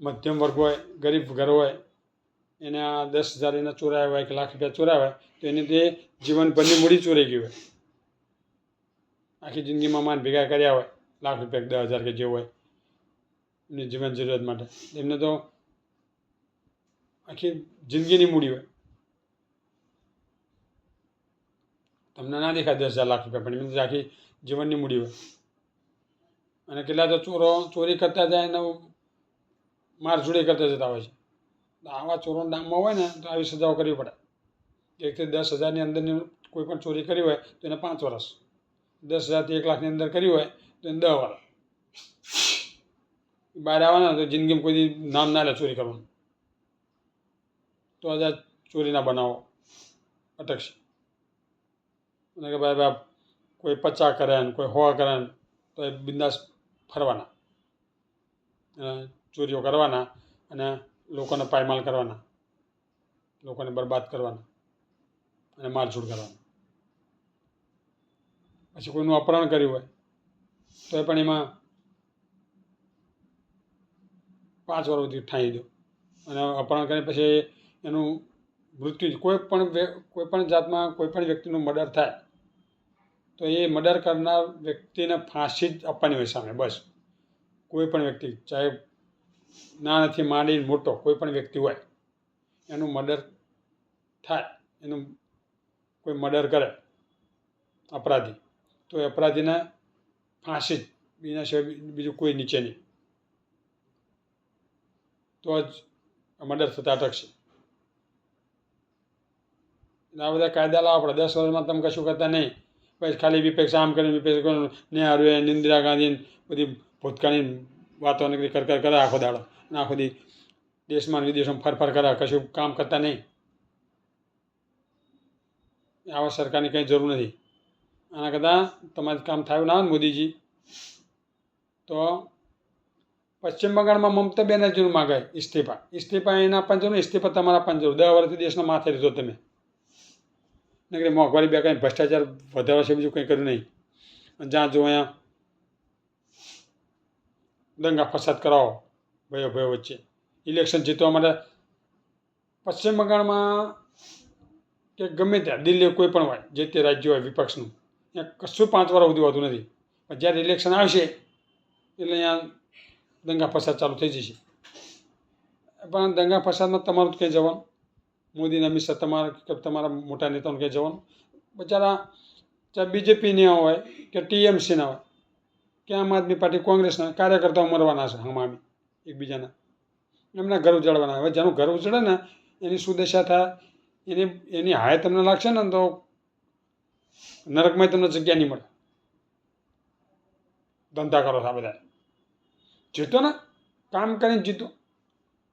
મધ્યમ વર્ગ હોય, ગરીબ ઘર હોય, એને આ 10,000 એના ચોરાયા હોય કે લાખ રૂપિયા ચોરાયા હોય તો એને તે જીવનભરની મૂડી ચોરાઈ ગઈ હોય. આખી જિંદગીમાં માન ભેગા કર્યા હોય લાખ રૂપિયા 10,000 કે જે હોય એમની જીવન જરૂરિયાત માટે, એમને તો આખી જિંદગીની મૂડી હોય. તમને ના દેખાય 10,000 લાખ રૂપિયા, પણ એમની આખી જીવનની મૂડી હોય. અને કેટલા તો ચોરી કરતા જાય અને મારઝૂડી કરતા જતા હોય છે. આવા ચોરોના ડામમાં હોય ને તો આવી સજાઓ કરવી પડે. 1 થી 10,000ની અંદરની કોઈ પણ ચોરી કરી હોય તો એને 5 વર્ષ, 10,000થી 1 લાખની અંદર કરી હોય તો એને 10 વર્ષ. બહાર આવવાના તો જિંદગીમાં કોઈ નામ ના લે ચોરી કરવાનું, તો આજે ચોરીના બનાવો અટકશે. અને કે ભાઈ કોઈ 50 કરે ને કોઈ 100 કરે ને તો એ બિંદાસ ફરવાના, ચોરીઓ કરવાના અને લોકોને પાયમાલ કરવાના, લોકોને બરબાદ કરવાના અને મારઝૂડ કરવાના. પછી કોઈનું અપહરણ કર્યું હોય તો એ પણ એમાં 5 વર્ષ સુધી ઠાંઈ દો. અને અપહરણ કરીને પછી એનું મૃત્યુ, કોઈ પણ જાતમાં કોઈ પણ વ્યક્તિનું મર્ડર થાય તો એ મર્ડર કરનાર વ્યક્તિને ફાંસી જ આપવાની હોય સામે, બસ. કોઈ પણ વ્યક્તિ, ચાહે નાનાથી માંડી મોટો કોઈ પણ વ્યક્તિ હોય, એનું મર્ડર થાય, એનું કોઈ મર્ડર કરે અપરાધી, તો એ અપરાધીને ફાંસી જ, એના સિવાય બીજું કોઈ નીચે નહીં, તો જ મર્ડર થતાં અટકશે. આ બધા કાયદા લાવવા પડે. 10 વર્ષમાં તમે કશું કરતા નહીં, પછી ખાલી વિપક્ષ આમ કરીને વિપક્ષ નેહરુ ઇન્દિરા ગાંધી બધી ભૂતકાળની વાતો નીકળી કરે આખો દાડો, અને આખો દી દેશમાં વિદેશમાં ફર કરે, કશું કામ કરતા નહીં. આવા સરકારની કંઈ જરૂર નથી. આના કરતાં તમારે કામ થયું ના હોય ને મોદીજી, તો પશ્ચિમ બંગાળમાં મમતા બેનર્જીનું માગે ઇસ્તીફા એને આપવાની જરૂર, ઇસ્તીફા તમારે આપવાની જરૂર. 10 વર્ષથી દેશના માથે લીધો તમે, ને મોંઘવારી બે કાંઈ ભ્રષ્ટાચાર વધારે છે, બીજું કંઈ કર્યું નહીં. જ્યાં જો અહીંયા દંગા ફસાદ કરાવો ભાઈઓ વચ્ચે. ઇલેક્શન જીતવા માટે પશ્ચિમ બંગાળમાં કે ગમે ત્યાં, દિલ્હી કોઈ પણ હોય, જે તે રાજ્ય હોય વિપક્ષનું, ત્યાં કશું 5 વર્ષ સુધી હોતું નથી. પણ જ્યારે ઇલેક્શન આવશે એટલે અહીંયા દંગા ફસાદ ચાલુ થઈ જશે. પણ દંગા ફસાદમાં તમારું ક્યાંય જવાનું, મોદી અમિત શાહ તમારા મોટા નેતાઓને ક્યાંય જવાનું? બચારા ચાહે બીજેપીના હોય કે ટીએમસીના હોય કે આમ આદમી પાર્ટી કોંગ્રેસના કાર્યકર્તાઓ મરવાના છે હમામી એકબીજાના, એમના ઘર ઉજાડવાના. હવે જેનું ઘર ઉજળે ને એની શું દશા થાય, એની હાય તમને લાગશે ને તો નરકમાં તમને જગ્યા નહીં મળે. ધંધા કરો છો આ બધા, જીતો ને, કામ કરીને જીતો.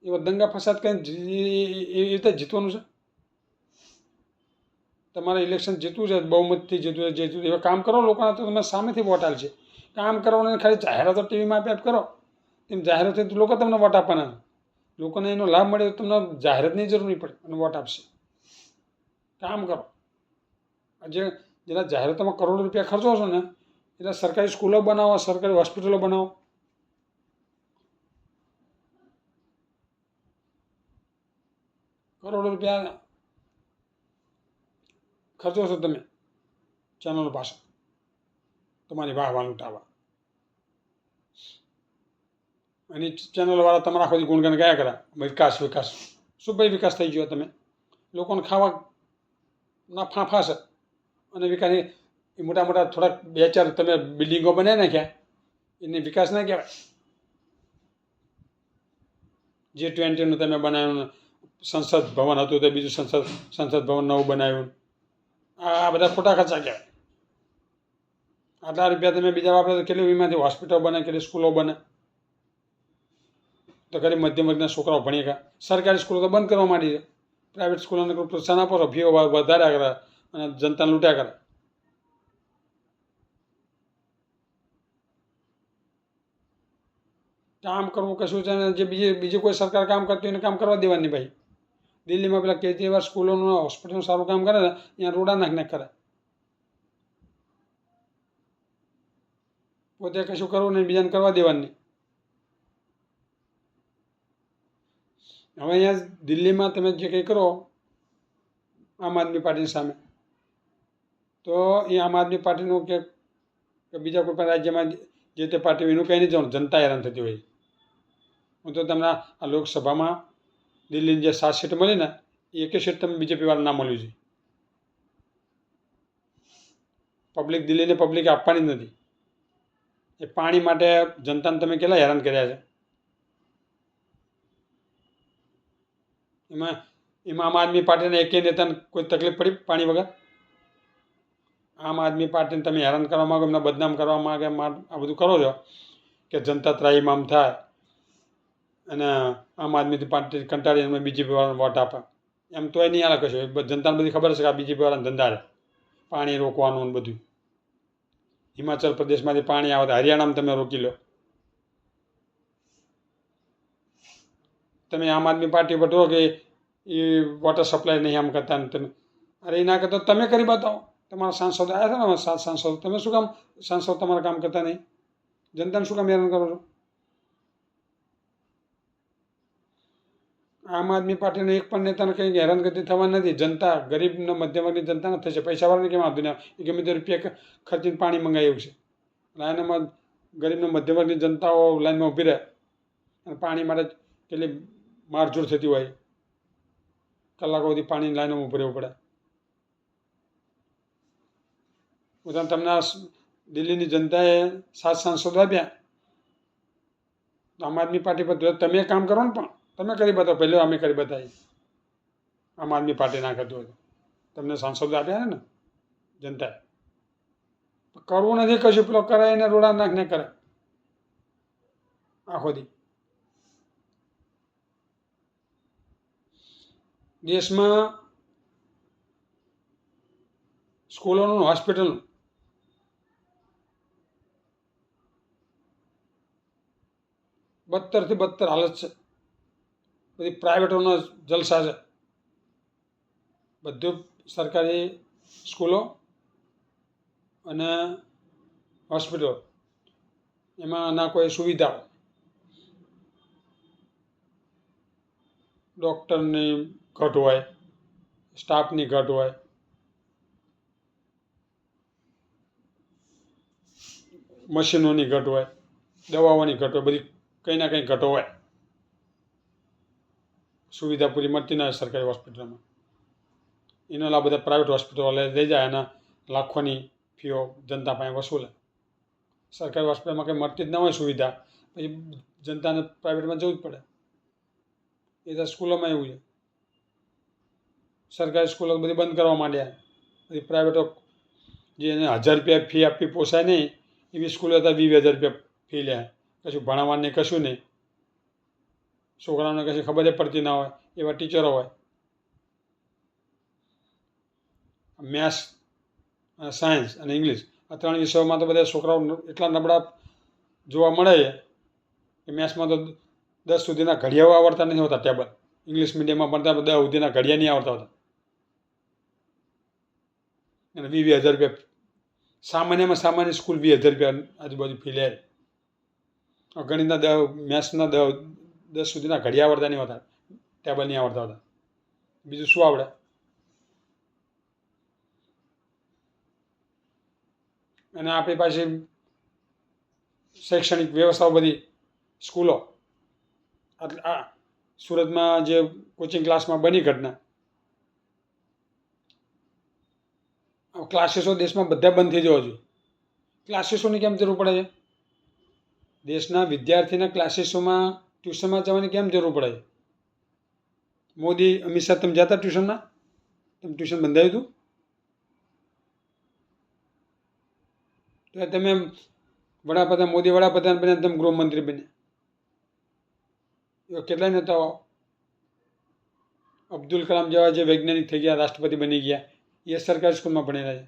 એવા દંગા ફસાદ કરીને એ રીતે જીતવાનું છે. તમારે ઇલેક્શન જીતવું છે, બહુમતથી જીતવું છે, એવા કામ કરો લોકોના, તો તમે સામેથી વોટ આપશે. કામ કરવાનું ખાલી જાહેરાતો ટીવીમાં આપ કરો, એમ જાહેરાતથી લોકો તમને વોટ આપવાના. લોકોને એનો લાભ મળે તો તમને જાહેરાતની જરૂર નહીં પડે અને વોટ આપશે. કામ કરો. જેના જાહેરાતોમાં કરોડો રૂપિયા ખર્ચો છો ને, એટલે સરકારી સ્કૂલો બનાવો, સરકારી હોસ્પિટલો બનાવો. કરોડો રૂપિયા ખર્ચો છો તમે ચેનલો પાસે તમારી વાહ લૂંટાવા, અને ચેનલવાળા તમારા આખો ગુણગાન ગયા કરે વિકાસ. શું ભાઈ વિકાસ થઈ ગયો? તમે લોકોને ખાવા ના ફાંફા છે, અને વિકાસ એ મોટા થોડાક 2-4 તમે બિલ્ડિંગો બનાવી નાખ્યા, એને વિકાસ ના કહેવાય. G20નું તમે બનાવ્યું, સંસદ ભવન હતું તો બીજું સંસદ ભવન નવું બનાવ્યું, આ બધા ખોટા ખર્ચા કહેવાય. આટલા રૂપિયા તમે બીજા વાપરે તો કેટલી એમાંથી હોસ્પિટલ બને, કેટલી સ્કૂલો બને, તો ગરીબ મધ્યમ વર્ગના છોકરાઓ ભણી ગયા. સરકારી સ્કૂલો તો બંધ કરવા માંડી છે, પ્રાઇવેટ સ્કૂલોને પ્રોત્સાહન આપો છો, ફીઓ વધાર્યા કરે અને જનતાને લૂંટ્યા કરે. કામ કરવું કશું છે ને, જે બીજી કોઈ સરકાર કામ કરતી હોય એને કામ કરવા દેવાની. ભાઈ દિલ્હીમાં પેલા કેજરીવાલ સ્કૂલોનું હોસ્પિટલનું સારું કામ કરે ને, અહીંયા રોડા નાખ કરે. પોતે કશું કરવું નહીં, બીજાને કરવા દેવાની. હવે અહીંયા દિલ્હીમાં તમે જે કંઈ કરો આમ આદમી પાર્ટીની સામે, તો એ આમ આદમી પાર્ટીનું કે બીજા કોઈ પણ રાજ્યમાં જે તે પાર્ટી એનું કંઈ નહીં જવાનું, જનતા હેરાન થતી હોય. હું તો તમને આ લોકસભામાં દિલ્હીની જે 7 સીટ મળી ને એ 1 સીટ તમે બીજેપી વાળા ના મળ્યું છે. પબ્લિક દિલ્હીને પબ્લિકે આપવાની જ નથી. એ પાણી માટે જનતાને તમે કેટલા હેરાન કર્યા છે. એમાં આમ આદમી પાર્ટીના એકેય નેતાને કોઈ તકલીફ પડી પાણી વગર? આમ આદમી પાર્ટીને તમે હેરાન કરવા માગો, એમને બદનામ કરવા માગે, આ બધું કરો છો કે જનતા ત્રાહીમામ થાય અને આમ આદમી પાર્ટી કંટાળી એમને બીજેપી વાળાને વોટ આપે. એમ તો એ નહીં હાલે કશું. જનતાને બધી ખબર છે કે આ બીજેપી વાળાને ધંધા છે પાણી રોકવાનું ને બધું. હિમાચલ પ્રદેશમાંથી પાણી આવે તો હરિયાણામાં તમે રોકી લો. તમે આમ આદમી પાર્ટી પર કહો કે એ વોટર સપ્લાય નહીં આમ કરતા ને તમે, અરે એ ના કરતો તમે કરી બતાવો. તમારા સાંસદ આવ્યા છે ને 7 સાંસદ, તમે શું કામ સાંસદ તમારા કામ કરતા નહીં? જનતાને શું કામ હેરાન કરો છો? આમ આદમી પાર્ટીના એક પણ નેતાને કંઈ હેરાનગતિ થવાની નથી. જનતા ગરીબને મધ્યમ વર્ગની જનતાને થશે. પૈસાવાળાને કેમ વાંધો નહીં? એ ગમે તે રૂપિયા ખર્ચીને પાણી મંગાવી એવું છે. લાઈનમાં ગરીબને મધ્યમ વર્ગની જનતાઓ લાઈનમાં ઊભી રહે અને પાણી માટે કેટલી મારઝૂડ થતી હોય, કલાકો સુધી પાણીની લાઈનમાં ઊભું રહેવું પડે. ઉદાહરણ તમને દિલ્હીની જનતાએ 7 સાંસદો આપ્યા, તો આમ આદમી પાર્ટી પર તમે કામ કરો ને, પણ તમે કરી બતાવો. પહેલાં અમે કરી બતાવી. આમ આદમી પાર્ટી ના કરતું હતું. તમને સાંસદો આપ્યા ને જનતાએ. કરવું નથી કશું. પેલો કરાય એને રોડા નાખને કરે આખો દી. દેશમાં સ્કૂલોનું, હોસ્પિટલનું બદતરથી બદતર હાલત છે. બધી પ્રાઇવેટોનો જલસા છે. બધું સરકારી સ્કૂલો અને હોસ્પિટલો, એમાં ના કોઈ સુવિધાઓ. ડૉક્ટરની ઘટ હોય, સ્ટાફની ઘટ હોય, મશીનોની ઘટ હોય, દવાઓની ઘટ હોય, બધી કંઈ ના કંઈ ઘટો હોય. સુવિધા પૂરી મળતી ન હોય સરકારી હોસ્પિટલમાં. એનો લાભ બધા પ્રાઇવેટ હોસ્પિટલો લઈ જાય અને લાખોની ફીઓ જનતા પાસે વસૂલે. સરકારી હોસ્પિટલમાં કંઈ મળતી જ ના હોય સુવિધા, પછી જનતાને પ્રાઇવેટમાં જવું જ પડે. એ તો સ્કૂલોમાં એવું છે. સરકારી સ્કૂલો બધી બંધ કરવા માંડ્યા. બધી પ્રાઇવેટો જે એને 1000 રૂપિયા ફી આપવી પોસાય નહીં એવી સ્કૂલો હતા 20,000 રૂપિયા ફી લે. કશું ભણાવવાનું નહીં, કશું નહીં. છોકરાઓને કશી ખબર જ પડતી ના હોય એવા ટીચરો હોય. મેથ્સ, સાયન્સ અને ઇંગ્લિશ આ 3 વિષયોમાં તો બધા છોકરાઓ એટલા નબળા જોવા મળે છે કે મેથ્સમાં તો 10 સુધીના ઘડિયાઓ આવડતા નથી હોતા ટેબલ. ઇંગ્લિશ મીડિયમમાં ભણતા 10 સુધીના ઘડિયા નહીં આવડતા હોતા. અને 20,000 રૂપિયા સામાન્યમાં સામાન્ય સ્કૂલ 20,000 રૂપિયા આજુબાજુ ફી લે. ગણિતના મેથ્સના 10 સુધીના ઘડિયા આવડતા નહીં હોતા, ટેબલ નહીં આવડતા હોતા. બીજું શું આવડે? અને આપણી પાસે શૈક્ષણિક વ્યવસ્થાઓ બધી સ્કૂલો, આ સુરતમાં જે કોચિંગ ક્લાસમાં બની ઘટના, ક્લાસીસો દેશમાં બધા બંધ થઈ જવા જોઈએ. ક્લાસીસોની કેમ જરૂર પડે છે? દેશના વિદ્યાર્થીના ક્લાસીસોમાં ટ્યુશનમાં જવાની કેમ જરૂર પડે છે? મોદી, અમિત શાહ તમે જતા ટ્યુશનના? તમે ટ્યુશન બંધાવ્યું હતું? તો તમે વડાપ્રધાન, મોદી વડાપ્રધાન બન્યા, તમે ગૃહમંત્રી બન્યા. એવા કેટલાય નેતાઓ, અબ્દુલ કલામ જેવા જે વૈજ્ઞાનિક થઈ ગયા, રાષ્ટ્રપતિ બની ગયા, એ સરકારી સ્કૂલમાં ભણેલા છે.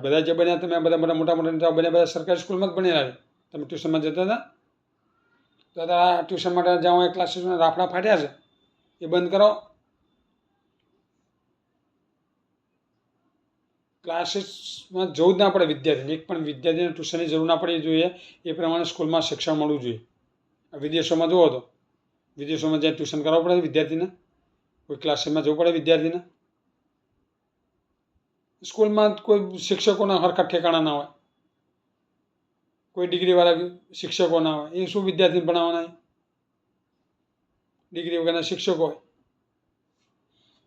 બધા જે બન્યા તમે બધા મોટા મોટા નેતાઓ બન્યા, બધા સરકારી સ્કૂલમાં જ ભણેલા છે. તમે ટ્યુશનમાં જતા હતા? તો આ ટ્યુશન માટે જ્યાં એ ક્લાસીસના રાફડા ફાટ્યા છે એ બંધ કરો. ક્લાસીસમાં જવું જ ના પડે વિદ્યાર્થીને. એક પણ વિદ્યાર્થીને ટ્યુશનની જરૂર ના પડવી જોઈએ. એ પ્રમાણે સ્કૂલમાં શિક્ષણ મળવું જોઈએ. વિદેશોમાં જુઓ તો વિદેશોમાં જ્યાં ટ્યુશન કરાવવું પડે વિદ્યાર્થીને, કોઈ ક્લાસમાં જવું પડે વિદ્યાર્થીને. સ્કૂલમાં કોઈ શિક્ષકોના હરખા ઠેકાણા ના હોય, કોઈ ડિગ્રીવાળા શિક્ષકો ના હોય, એ શું વિદ્યાર્થીને ભણાવવાના? ડિગ્રી વગરના શિક્ષકો હોય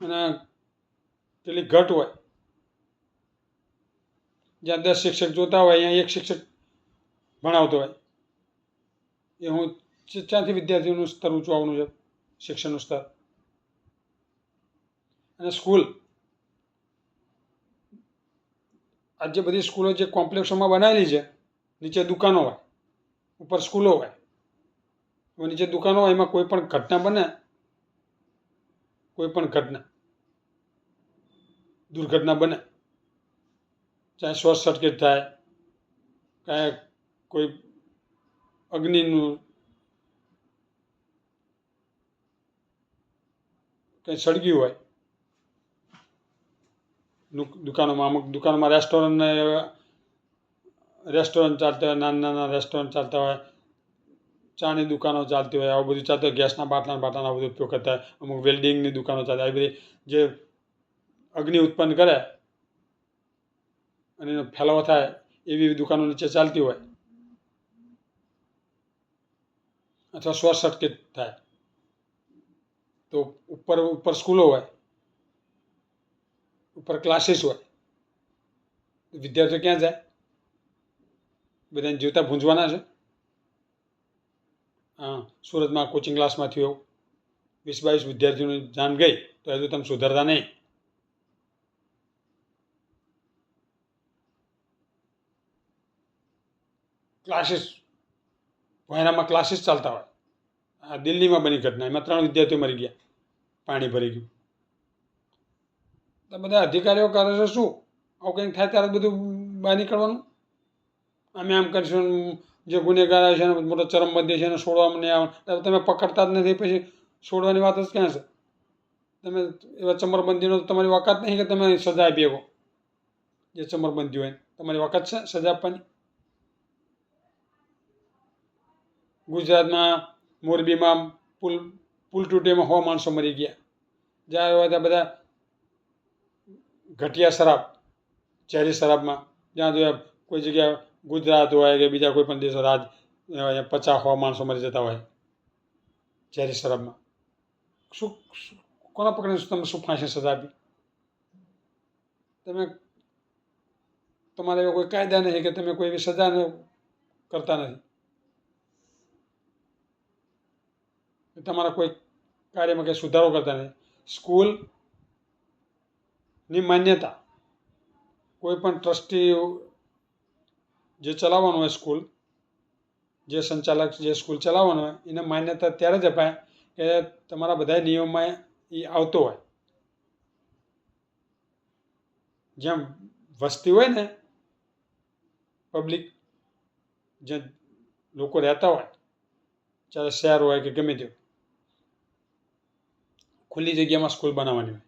અને પેલી ઘટ હોય, જ્યાં 10 શિક્ષક જોતા હોય અહીંયા એક શિક્ષક ભણાવતો હોય. એ હું ક્યાંથી વિદ્યાર્થીઓનું સ્તર ઊંચું આવવાનું છે, શિક્ષણનું સ્તર. અને સ્કૂલ આજે બધી સ્કૂલો જે કોમ્પ્લેક્સોમાં બનાવેલી છે, નીચે દુકાનો હોય, ઉપર સ્કૂલો હોય. નીચે દુકાનો હોય, એમાં કોઈ પણ ઘટના બને, કોઈ પણ ઘટના દુર્ઘટના બને, ચાહે શોર્ટ સર્કિટ થાય, કાંઈ કોઈ અગ્નિનું કંઈ સળગ્યું હોય દુકાનોમાં, અમુક દુકાનોમાં રેસ્ટોરન્ટ ચાલતા હોય, નાના નાના રેસ્ટોરન્ટ ચાલતા હોય, ચાની દુકાનો ચાલતી હોય, આવું બધું ચાલતું હોય, ગેસના બાટલાનો બધો ઉપયોગ કરતા હોય, અમુક વેલ્ડિંગની દુકાનો ચાલતી, આવી બધી જે અગ્નિ ઉત્પન્ન કરે અને એનો ફેલાવો થાય એવી દુકાનો નીચે ચાલતી હોય, અથવા શોર્ટ સર્કિટ થાય તો ઉપર સ્કૂલો હોય, ઉપર ક્લાસીસ હોય. વિદ્યાર્થીઓ ક્યાં જાય? બધાને જીવતા ભૂંજવાના છે. હા, સુરતમાં કોચિંગ ક્લાસમાં થયું એવું, 20-22 વિદ્યાર્થીઓની જાન ગઈ તો હજુ તમે સુધરતા નહીં. ક્લાસીસ ભોયરામાં ક્લાસીસ ચાલતા હોય. આ દિલ્હીમાં બની ઘટના, એમાં 3 વિદ્યાર્થીઓ મરી ગયા, પાણી ભરી ગયું. તો બધા અધિકારીઓ કરે છે શું? આવું કંઈક થાય ત્યારે બધું બહાર નીકળવાનું. અમે આમ કરીશું, જે ગુનેગાર છે એને મોટો ચરમબંધી છે એને છોડવામાં નહીં આવે. તમે પકડતા જ નથી, પછી છોડવાની વાત જ ક્યાં છે? તમે એવા ચમરબંધીનો તમારી વકાત નહીં કે તમે સજા આપી શકો. જે ચમરબંધી હોય તમારી વકાત છે સજા આપવાની? ગુજરાતમાં મોરબીમાં પુલ તૂટેમાં 100 માણસો મરી ગયા. જ્યાં હોય ત્યાં બધા ઘટિયા શરાબ, ઝેરી શરાબમાં, જ્યાં જોયા કોઈ જગ્યા ગુજરાત હોય કે બીજા કોઈ પણ દેશો રાજ 50-100 માણસો મરી જતા હોય ઝેરી શરાબમાં. શું કોના પકડીને તમે શું ફાંસી સજા આપી? તમે તમારે એવા કોઈ કાયદા નથી કે તમે કોઈ એવી સજા કરતા નથી. તમારા કોઈ કાર્યમાં કંઈ સુધારો કરતા નથી. સ્કૂલની માન્યતા કોઈ પણ ટ્રસ્ટી જે ચલાવવાનું હોય, સ્કૂલ જે સંચાલક જે સ્કૂલ ચલાવવાનું હોય એને માન્યતા ત્યારે જ અપાય કે તમારા બધા નિયમમાં એ આવતો હોય. જ્યાં વસ્તી હોય ને, પબ્લિક જે લોકો રહેતા હોય, ચાહે શહેર હોય કે ગમે તે, ખુલ્લી જગ્યામાં સ્કૂલ બનાવવાની હોય.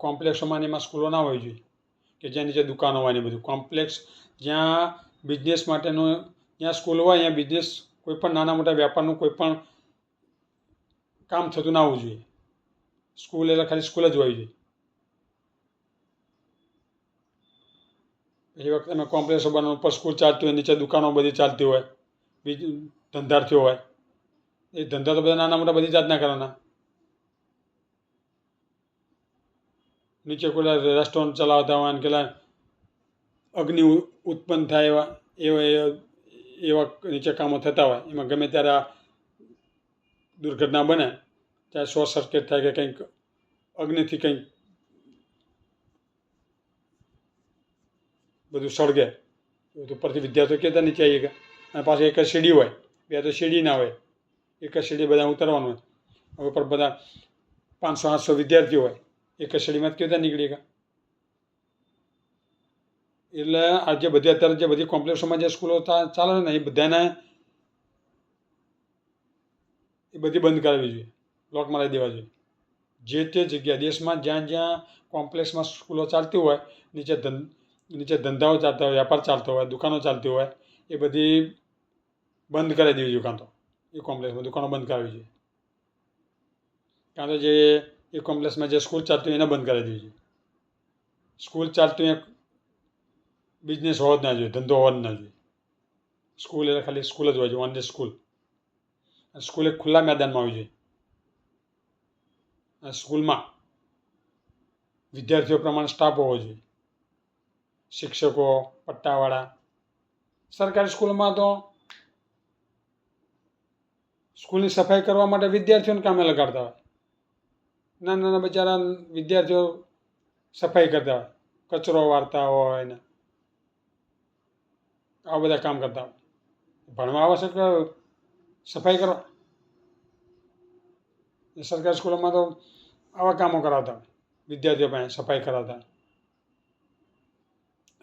કોમ્પ્લેક્સોમાં એમાં સ્કૂલો ના હોવી જોઈએ કે જ્યાં નીચે દુકાનો હોય ને બધું. કોમ્પ્લેક્સ જ્યાં બિઝનેસ માટેનું જ્યાં સ્કૂલ હોય અહીંયા બિઝનેસ કોઈ પણ નાના મોટા વ્યાપારનું કોઈ પણ કામ થતું ના હોવું જોઈએ. સ્કૂલ એટલે ખાલી સ્કૂલ જ હોવી જોઈએ. એ વખતે અમે કોમ્પ્લેક્સો બનાવવાનું, ઉપર સ્કૂલ ચાલતી હોય, નીચે દુકાનો બધી ચાલતી હોય, બીજું ધંધાર્થીઓ હોય. એ ધંધા તો બધા નાના મોટા બધી જાતના કરવાના. નીચે કોઈ રેસ્ટોરન્ટ ચલાવતા હોય ને કેટલા અગ્નિ ઉત્પન્ન થાય એવા નીચે કામો થતા હોય, એમાં ગમે ત્યારે આ દુર્ઘટના બને, ચાહે શોર્ટ સર્કિટ થાય કે કંઈક અગ્નિથી કંઈક બધું સળગે તો ઉપરથી વિદ્યાર્થીઓ કહેતા નીચે આવીએ ગયા. અને પાછી એક જ સીડી હોય, બે તો સીડી ના હોય, એક જ સીડી બધા ઉતરવાનું હોય. હવે ઉપર બધા 500-800 વિદ્યાર્થીઓ હોય, એક જ સીડીમાં કહેતા નીકળી ગયા. એટલે આજે બધી અત્યારે જે બધી કોમ્પ્લેક્સોમાં જે સ્કૂલો ચાલે છે ને એ બધાને એ બધી બંધ કરાવવી જોઈએ, લોક મારી દેવા જોઈએ. જે તે જગ્યા દેશમાં જ્યાં જ્યાં કોમ્પ્લેક્સમાં સ્કૂલો ચાલતી હોય, નીચે ધંધાઓ ચાલતા હોય, વ્યાપાર ચાલતો હોય, દુકાનો ચાલતી હોય, એ બધી બંધ કરાવી દેવી જોઈએ. કાં તો એ કોમ્પ્લેક્સમાં દુકાનો બંધ કરાવવી જોઈએ. કાં તો જે એ કોમ્પ્લેક્સમાં જે સ્કૂલ ચાલતી હોય એને બંધ કરી દેવી જોઈએ. સ્કૂલ ચાલતી હોય બિઝનેસ હોવો જ ના જોઈએ, ધંધો હોવો જ ના જોઈએ. સ્કૂલ એટલે ખાલી સ્કૂલ જ હોય છે, ઓનલી સ્કૂલ. સ્કૂલ એક ખુલ્લા મેદાનમાં હોવી જોઈએ. અને સ્કૂલમાં વિદ્યાર્થીઓ પ્રમાણે સ્ટાફ હોવો જોઈએ, શિક્ષકો, પટ્ટાવાળા. સરકારી સ્કૂલમાં તો સ્કૂલની સફાઈ કરવા માટે વિદ્યાર્થીઓને કામે લગાડતા હોય. નાના નાના બિચારા વિદ્યાર્થીઓ સફાઈ કરતા હોય, કચરો વાળતા હોય ને આવા બધા કામ કરતા હોય. ભણવા આવશ્યક સફાઈ કરવા? સરકારી સ્કૂલોમાં તો આવા કામો કરાવતા હોય, વિદ્યાર્થીઓ પાસે સફાઈ કરાવતા હોય.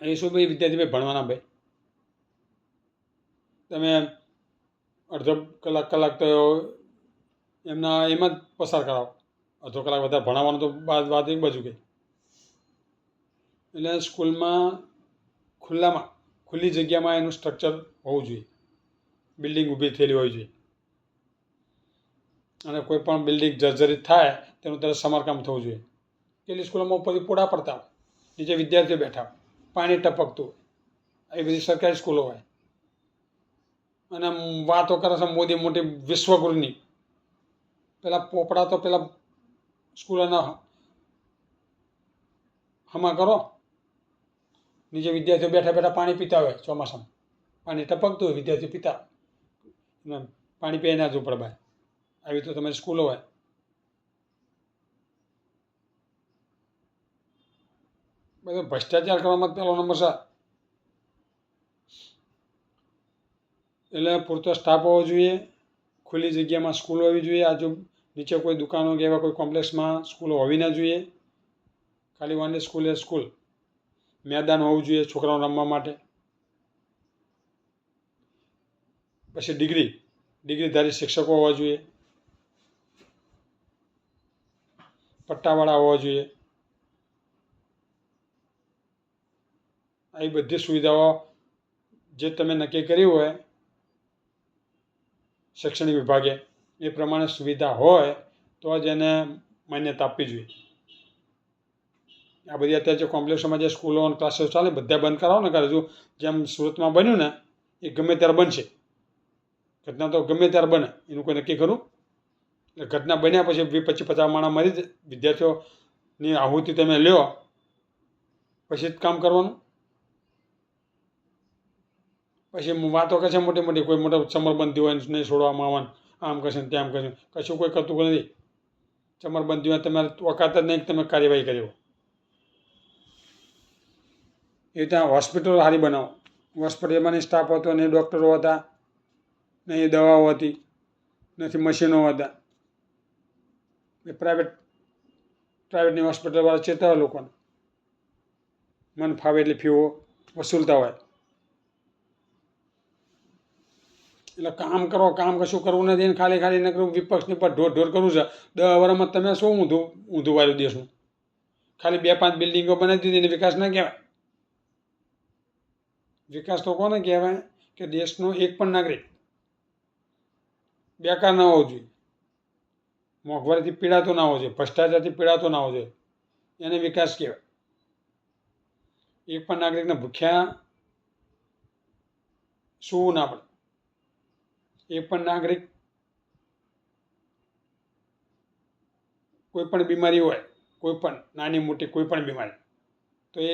એ શું ભાઈ વિદ્યાર્થી ભાઈ ભણવાના ભાઈ? તમે અડધો કલાક તો એમના એમાં જ પસાર કરાવો. અડધો કલાક વધારે ભણાવવાનું તો વાત એક બાજુ ગઈ. એટલે સ્કૂલમાં ખુલ્લી જગ્યામાં એનું સ્ટ્રક્ચર હોવું જોઈએ. બિલ્ડિંગ ઊભી થયેલી હોવી જોઈએ. અને કોઈ પણ બિલ્ડિંગ જર્જરિત થાય તેનું તરત સમારકામ થવું જોઈએ. કેટલી સ્કૂલોમાં ઉપરથી પોડા પડતા હોય, નીચે વિદ્યાર્થીઓ બેઠા હોય, પાણી ટપકતું હોય. એ બધી સરકારી સ્કૂલો હોય. અને વાતો કરે છે મોટી વિશ્વગુરુની. પેલા પોપડા તો પેલા સ્કૂલોના હમા કરો. નીચે વિદ્યાર્થીઓ બેઠા પાણી પીતા હોય, ચોમાસામાં પાણી ટપકતું હોય, વિદ્યાર્થીઓ પીતા પાણી પીને ના જવું પડે બહાર. આવી તો તમારી સ્કૂલો હોય. બધો ભ્રષ્ટાચાર કરવામાં પહેલો નંબર છે. એટલે પૂરતો સ્ટાફ હોવો જોઈએ. ખુલ્લી જગ્યામાં સ્કૂલ હોવી જોઈએ. નીચે કોઈ દુકાનો કે એવા કોઈ કોમ્પ્લેક્સમાં સ્કૂલો હોવી ના જોઈએ. ખાલી ઓનલી સ્કૂલ એ સ્કૂલ. મેદાન હોવું જોઈએ છોકરાઓ રમવા માટે. પછી ડિગ્રીધારી શિક્ષકો હોવા જોઈએ, પટ્ટાવાળા હોવા જોઈએ. આવી બધી સુવિધાઓ જે તમે નક્કી કર્યું હોય શૈક્ષણિક વિભાગે એ પ્રમાણે સુવિધા હોય તો જ એને માન્યતા આપવી જોઈએ. આ બધી અત્યારે જે કોમ્પ્લેક્સોમાં જે સ્કૂલો અને ક્લાસીસ ચાલે બધા બંધ કરાવો ને. હજુ જેમ સુરતમાં બન્યું ને એ ગમે ત્યારે બનશે. ઘટના તો ગમે ત્યારે બને, એનું કોઈ નક્કી ખરું? એટલે ઘટના બન્યા પછી 25-50 માણસ મરી જાય, વિદ્યાર્થીઓની આહુતિ તમે લ્યો પછી જ કામ કરવાનું. પછી વાતો કરશે મોટી કોઈ મોટા ચમરબંધી હોય નહીં છોડવામાં આવવાનું, આમ કરશે ને તેમ કરશે. કશું કોઈ કરતું નથી. ચમરબંધી હોય તમારે ઓકાત જ નહીં તમે કાર્યવાહી કરી હોય. એ ત્યાં હોસ્પિટલો સારી બનાવો. હોસ્પિટલમાં નહીં સ્ટાફ હતો, નહીં ડૉક્ટરો હતા, નહીં દવાઓ હતી, નથી મશીનો હતા. એ પ્રાઇવેટની હોસ્પિટલવાળા ચેતવે લોકોને, મન ફાવે એટલી ફીઓ વસૂલતા હોય. એટલે કામ કરો, કામ કશું કરવું નથી ને ખાલી નકરું વિપક્ષની પર ઢોર કરવું છે. 10 વર્ષમાં તમે શું ઊંધું વાળ્યું દેશનું? ખાલી 2-5 બિલ્ડિંગો બનાવી દીધી એને વિકાસ ના કહેવાય. વિકાસ તો કોને કહેવાય કે દેશનો એક પણ નાગરિક બેકાર ના હોવો જોઈએ, મોંઘવારીથી પીડાતો ના હોવો જોઈએ, ભ્રષ્ટાચારથી પીડાતો ના હોવો જોઈએ. એને વિકાસ કહેવાય. એક પણ નાગરિકને ભૂખ્યા સૂવું ના પડે. એક પણ નાગરિક કોઈ પણ બીમારી હોય, કોઈ પણ નાની મોટી કોઈ પણ બીમારી, તો એ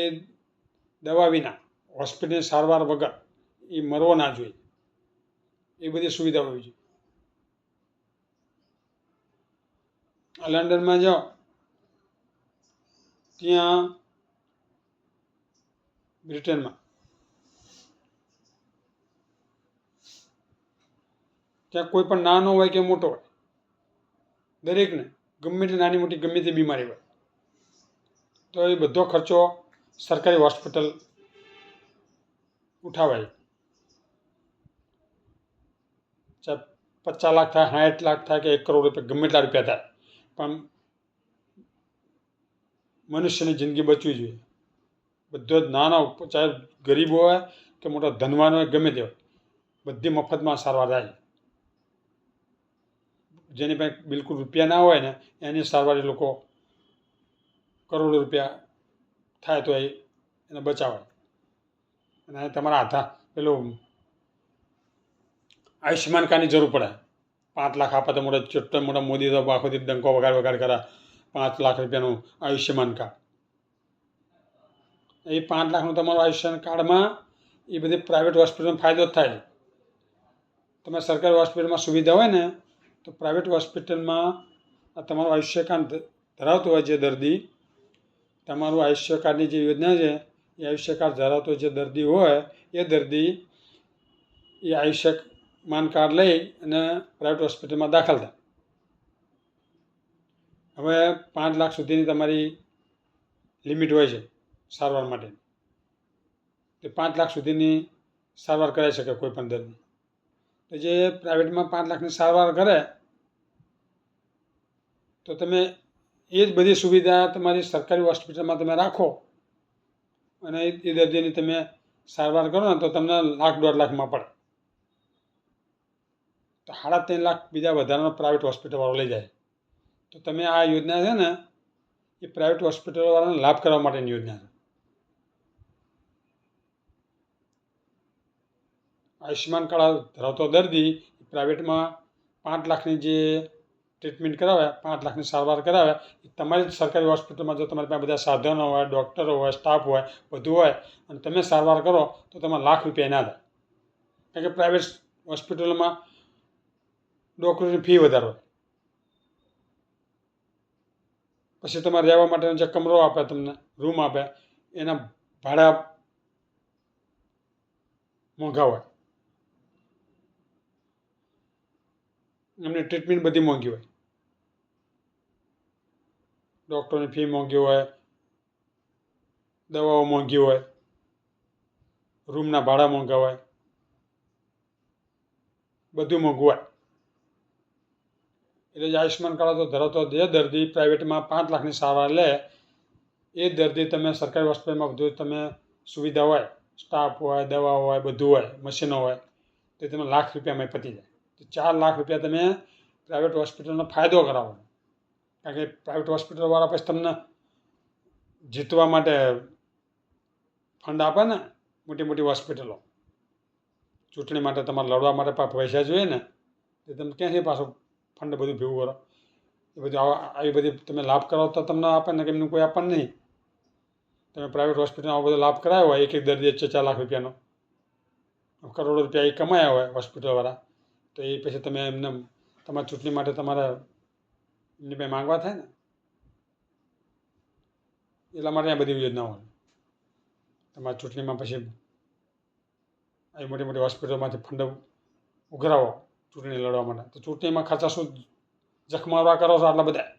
દવા વિના હોસ્પિટલની સારવાર વગર એ મરવો ના જોઈએ. એ બધી સુવિધા હોવી જોઈએ. લંડનમાં જાઓ ત્યાં બ્રિટનમાં ત્યાં કોઈ પણ નાનો હોય કે મોટો હોય, દરેકને ગમે તે નાની મોટી ગમે તે બીમારી હોય તો એ બધો ખર્ચો સરકારી હોસ્પિટલ ઉઠાવાય. ચાહે 50 લાખ થાય, 60 લાખ થાય કે 1 કરોડ રૂપિયા, ગમે એટલા રૂપિયા થાય, પણ મનુષ્યની જિંદગી બચવી જોઈએ. બધો જ નાનો, ચાહે ગરીબ હોય કે મોટો ધનવાન હોય, ગમે તે હોય, બધી મફતમાં સારવાર થાય. જેની પાસે બિલકુલ રૂપિયા ના હોય ને એની સારવાર એ લોકો કરોડો રૂપિયા થાય તો એને બચાવે. અને તમારા પેલું આયુષ્યમાન કાર્ડની જરૂર પડે. 5 લાખ આપે તો મોટા મોદી તો આખો દી ડંકો વગાડ કરે 5 લાખ રૂપિયાનું આયુષ્યમાન કાર્ડ. એ 5 લાખનું તમારું આયુષ્યમાન કાર્ડમાં એ બધી પ્રાઇવેટ હોસ્પિટલમાં ફાયદો જ થાય છે. તમે સરકારી હોસ્પિટલમાં સુવિધા હોય ને તો પ્રાઇવેટ હોસ્પિટલમાં તમારું આયુષ્ય કાર્ડ ધરાવતું હોય જે દર્દી, તમારું આયુષ્ય કાર્ડની જે યોજના છે એ આયુષ્ય કાર્ડ ધરાવતો જે દર્દી હોય એ દર્દી એ આયુષ્યમાન કાર્ડ લઈ અને પ્રાઇવેટ હોસ્પિટલમાં દાખલ થાય. હવે 5 લાખ સુધીની તમારી લિમિટ હોય છે સારવાર માટે. તે 5 લાખ સુધીની સારવાર કરાવી શકે કોઈ પણ દર્દી. તો જે પ્રાઇવેટમાં 5 લાખની સારવાર કરે તો તમે એ જ બધી સુવિધા તમારી સરકારી હોસ્પિટલમાં તમે રાખો અને એ દર્દીની તમે સારવાર કરો ને તો તમને 1,00,000-1.5 લાખમાં પડે. તો 3.5 લાખ બીજા વધારાનો પ્રાઇવેટ હોસ્પિટલવાળો લઈ જાય. તો તમે આ યોજના છે ને એ પ્રાઇવેટ હોસ્પિટલવાળાને લાભ કરવા માટેની યોજના છે. આયુષ્યમાન કાર્ડ ધરાવતો દર્દી પ્રાઇવેટમાં 5 લાખની જે ટ્રીટમેન્ટ કરાવે, 5 લાખની સારવાર કરાવે, એ તમારી સરકારી હોસ્પિટલમાં જો તમારી પાસે બધા સાધનો હોય, ડૉક્ટરો હોય, સ્ટાફ હોય, બધું હોય અને તમે સારવાર કરો તો તમારે ₹1,00,000 ના થાય. કારણ કે પ્રાઇવેટ હોસ્પિટલોમાં ડૉક્ટરની ફી વધારે હોય. પછી તમારે રહેવા માટેનો જે કમરો આપે, તમને રૂમ આપે, એના ભાડા મોંઘા હોય. એમની ટ્રીટમેન્ટ બધી મોંઘી હોય. ડૉક્ટરની ફી મોંઘી હોય, દવાઓ મોંઘી હોય, રૂમના ભાડા મોંઘા હોય, બધું મોંઘું હોય. એટલે જે આયુષ્યમાન કાર્ડ ધરાવતો જે દર્દી પ્રાઇવેટમાં 5 લાખની સારવાર લે એ દર્દી તમે સરકારી હોસ્પિટલમાં બધું તમે સુવિધા હોય, સ્ટાફ હોય, દવા હોય, બધું હોય, મશીનો હોય, તો તમે ₹1,00,000 પતી જાય. તો ₹4,00,000 તમે પ્રાઇવેટ હોસ્પિટલનો ફાયદો કરાવો. કારણ કે પ્રાઇવેટ હોસ્પિટલવાળા પછી તમને જીતવા માટે ફંડ આપે ને, મોટી મોટી હોસ્પિટલો ચૂંટણી માટે તમારે લડવા માટે પૈસા જોઈએ ને, તો તમે ક્યાંથી પાછું ફંડ બધું ભેગું કરો? એ બધું આવી બધી તમે લાભ કરાવો તો તમને આપે ને, કે એમનું કોઈ આપે નહીં. તમે પ્રાઇવેટ હોસ્પિટલમાં આવો બધો લાભ કરાવ્યો હોય, એક દર્દીએ ₹4 લાખ રૂપિયાનો, કરોડો રૂપિયા એ કમાયા હોય હોસ્પિટલવાળા, તો એ પછી તમે એમને તમારી ચૂંટણી માટે તમારે એમની પાસે માંગવા થાય ને. એટલા માટે આ બધી યોજનાઓ હોય. તમારી ચૂંટણીમાં પછી આવી મોટી મોટી હોસ્પિટલમાંથી ફંડ ઉઘરાવો ચૂંટણી લડવા માટે. તો ચૂંટણીમાં ખાસા શું જખમારવા કરો છો, આટલા બધા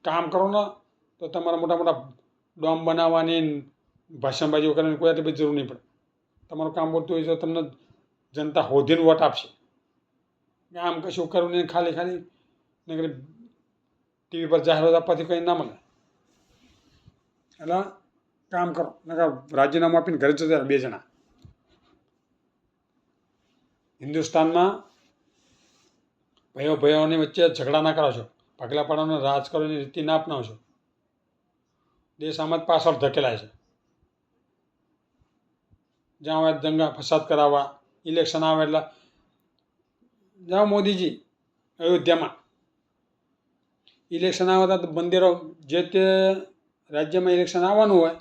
કામ કરો ને તો તમારા મોટા મોટા ડોમ બનાવવાની, ભાષણબાજીઓ કરવાની કોઈ આટલી બધી જરૂર નહીં પડે. તમારું કામ બોલતું હોય તો તમને જનતા હોધીને વોટ આપશે. આમ કશું કરવું નહીં, ખાલી નકરી ટીવી પર જાહેરાત આપવાથી કંઈ ના મળે. એટલે કામ કરો, નકર રાજીનામું આપીને ઘરે જતા 2 જણા. હિન્દુસ્તાનમાં ભાઈઓની વચ્ચે ઝઘડા ના કરાવશો, ભાગલા પાડવાનો રાજકારણની રીતિ ના અપનાવશો. દેશ આમાં જ પાછળ ધકેલાય છે. જ્યાં હોય દંગા ફસાદ કરાવવા, ઇલેક્શન આવે એટલે જાઓ મોદીજી અયોધ્યામાં. ઇલેક્શન આવે તો મંદિરો જે તે રાજ્યમાં ઇલેક્શન આવવાનું હોય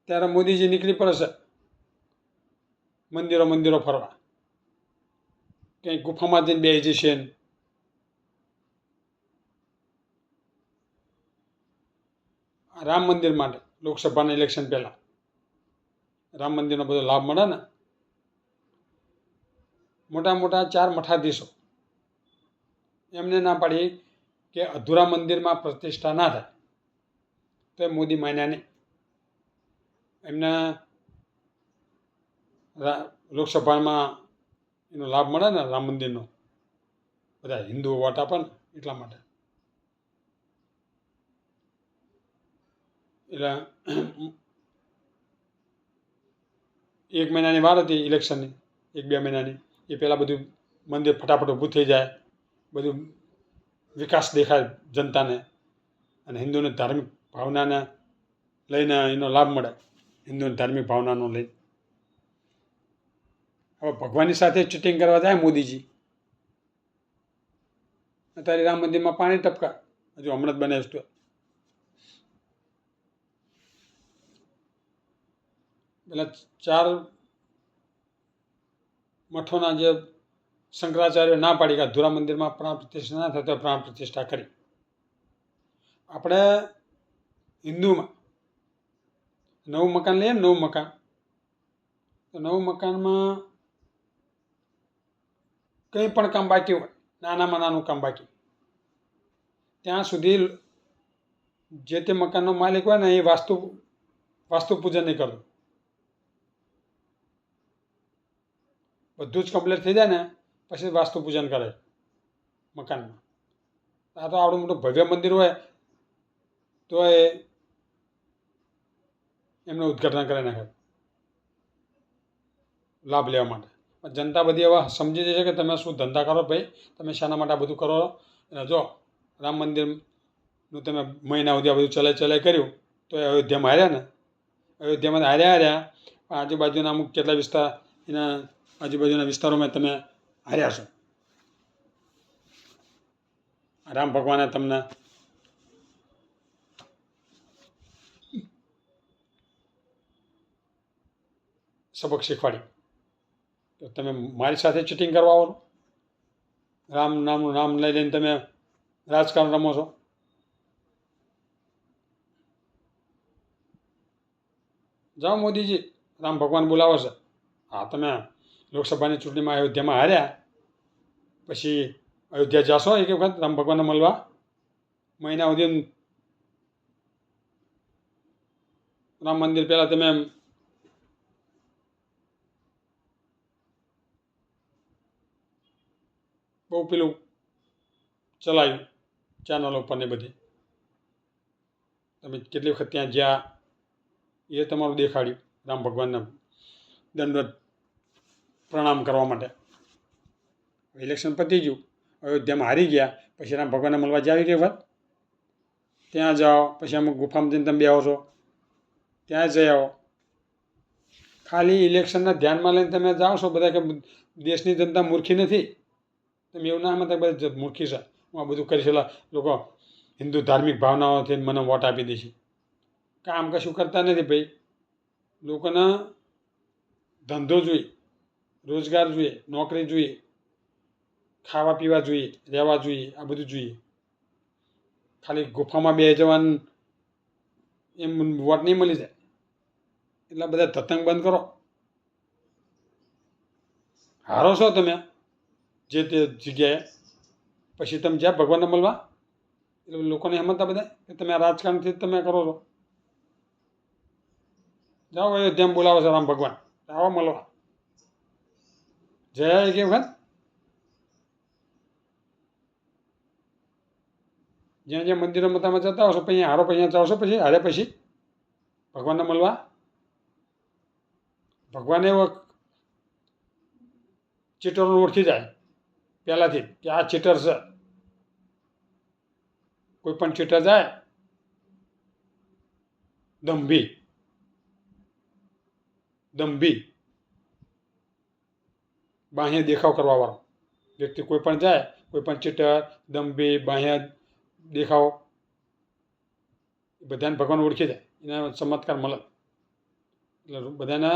ત્યારે મોદીજી નીકળી પડશે મંદિરો ફરવા. ક્યાંય ગુફામાં જઈને બેસી જશે. રામ મંદિર માટે લોકસભાના ઇલેક્શન પહેલાં રામ મંદિરનો બધો લાભ મળે ને. મોટા મોટા 4 મઠાધીશો એમને ના પાડી કે અધૂરા મંદિરમાં પ્રતિષ્ઠા ના થાય તો એ મોદી માન્યા નહીં. એમને લોકસભામાં એનો લાભ મળે ને રામ મંદિરનો, બધા હિન્દુઓ વોટ આપે ને એટલા માટે. એટલે 1 મહિનાની વાર હતી ઇલેક્શનની, 1-2 મહિનાની. એ પહેલાં બધું મંદિર ફટાફટ ઊભું થઈ જાય, બધું વિકાસ દેખાય જનતાને, અને હિન્દુની ધાર્મિક ભાવનાને લઈને એનો લાભ મળે, હિન્દુની ધાર્મિક ભાવનાનો લઈને. હવે ભગવાનની સાથે ચીટિંગ કરવા જાય મોદીજી. અત્યારે રામ મંદિરમાં પાણી ટપકા, હજુ હમણાં જ બને તો. પેલા 4 મઠોના જે શંકરાચાર્ય ના પાડી કે અધૂરા મંદિરમાં પ્રાણ પ્રતિષ્ઠા ના થાય તો પ્રાણ પ્રતિષ્ઠા કરી. આપણે હિન્દુમાં નવું મકાન લઈએ ને, નવું મકાન, તો નવું મકાનમાં કંઈ પણ કામ બાકી હોય, નાનામાં નાનું કામ બાકી, ત્યાં સુધી જે તે મકાનનો માલિક હોય ને એ વાસ્તુ પૂજન નહીં કરતું. બધું જ કમ્પ્લીટ થઈ જાય ને પછી વાસ્તુ પૂજન કરે મકાનમાં. આ તો આવડું મોટું ભવ્ય મંદિર હોય તો એ એમને ઉદ્ઘાટન કરી નાખે લાભ લેવા માટે. જનતા બધી હવે સમજી જાય છે કે તમે શું ધંધા કરો ભાઈ, તમે શાના માટે આ બધું કરો. અને જો રામ મંદિરનું તમે મહિના સુધી આ બધું ચલાઈ કર્યું તો એ અયોધ્યામાં હાર્યા ને, અયોધ્યામાં હાર્યા પણ આજુબાજુના અમુક કેટલા વિસ્તાર, એના આજુબાજુના વિસ્તારોમાં તમે હાર્યા છો. રામ ભગવાને તમને સબક શીખવાડી તો તમે મારી સાથે ચીટિંગ કરવા આવો છો. રામ નામનું નામ લઈ લઈને તમે રાજકારણ રમો છો. જાઓ મોદીજી, રામ ભગવાન બોલાવો છે. હા, તમે લોકસભાની ચૂંટણીમાં અયોધ્યામાં હાર્યા પછી અયોધ્યા જાશો એક વખત રામ ભગવાનને મળવા? મહિના સુધી રામ મંદિર પહેલાં તમે બહુ પેલું ચલાવ્યું ચેનલો ઉપર ને બધી, તમે કેટલી વખત ત્યાં જ્યાં એ તમારું દેખાડ્યું રામ ભગવાનને દંડવત પ્રણામ કરવા માટે. ઇલેક્શન પતી ગયું, અયોધ્યામાં હારી ગયા પછી રામ ભગવાનને મળવા જાવ કે વાત? ત્યાં જાઓ, પછી અમુક ગુફામાં જઈને તમે બેહો છો, ત્યાં જઈ આવો. ખાલી ઇલેક્શનને ધ્યાનમાં લઈને તમે જાઓ છો. બધા કે દેશની જનતા મૂર્ખી નથી, તમે એવું ના સમજતા બધા મૂર્ખી છે, હું આ બધું કરીશ લોકો હિન્દુ ધાર્મિક ભાવનાઓથી મને વોટ આપી દે છે. કામ કશું કરતા નથી ભાઈ. લોકોને ધંધો જોઈએ, રોજગાર જોઈએ, નોકરી જોઈએ, ખાવા પીવા જોઈએ, રહેવા જોઈએ, આ બધું જોઈએ. ખાલી ગુફામાં બે જવાનું એમ વોટ નહીં મળી જાય. એટલા બધા ધતંગ બંધ કરો. હારો છો તમે જે તે જગ્યાએ, પછી તમે જ્યાં ભગવાનને મળવા એટલે લોકોને સમજતા બધા કે તમે આ રાજકારણથી જ તમે કરો છો. જાઓ અયોધ્યામાં બોલાવો છો રામ ભગવાન, આવો મળવા. જય કે વખત જ્યાં જ્યાં મંદિરોમાં તમે જતા હશો પછી હારો પછી જાઓ છો, પછી હારે પછી ભગવાનને મળવા. ભગવાને એવો ચીટરોને ઓળખી જાય પહેલાંથી કે આ ચીટર છે. કોઈ પણ ચીટર જાય દંભી બાહ્ય દેખાવ કરવાવાળો વ્યક્તિ કોઈ પણ જાય, કોઈ પણ ચીટર, દંભી, બાહ્ય દેખાવ, બધાને ભગવાન ઓળખી જાય. એના ચમત્કાર મળે. એટલે બધાને